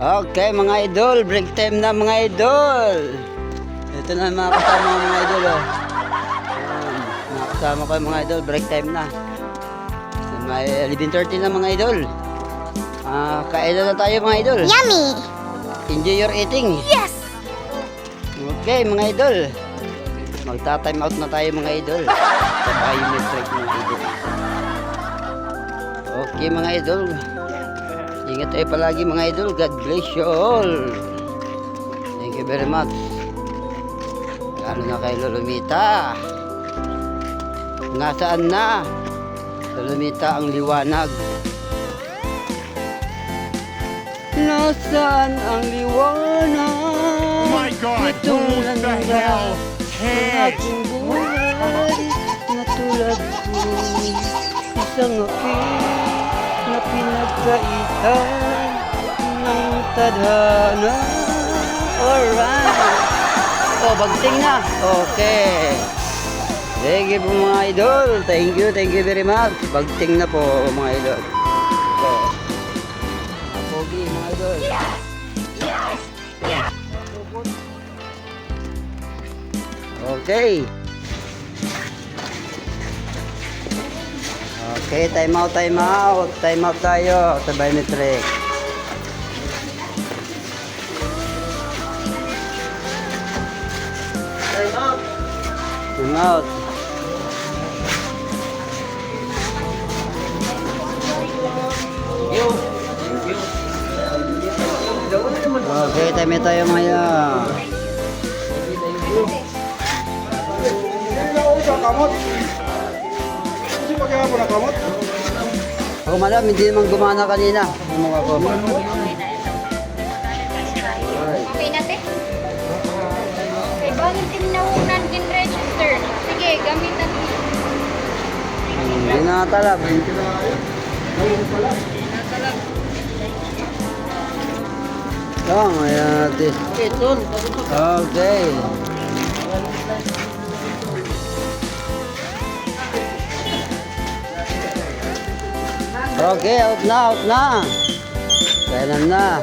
Okay mga idol, break time na mga idol. Ito na mga kasama ko mga idol. Mga kasama ko mga idol, break time na. May 11:30 na mga idol. Kain na tayo mga idol. Yummy! Enjoy your eating. Yes! Okay mga idol. Magta-time out na tayo mga idol. Sa biometric mga idol. Okay mga idol. Ingat tayo palagi mga idol. God bless you all. Thank you very much. Lalo na kay Lolomita. Nasaan na? Lolomita ang liwanag. Nasaan ang liwanag? My God, who the hell cares? Aking buhay na tulad ko, isang aking na pinagkaitan ng tadhana. Alright. Bagting na. Okay. Thank you po mga idol. Thank you very much. Bagting na po mga idol. Pogi mga idol. Okay. Okay, time out. Time out tayo sa biometric. Time out. Okay, time out tayo mga. Ako madam, hindi naman gumana kanina. Ano ako? Okay na, te? Okay, bakit tinahunan din register? Sige, gamit natin. Hindi na talab. Ayan natin. Okay. Okay, out na. Kailan na.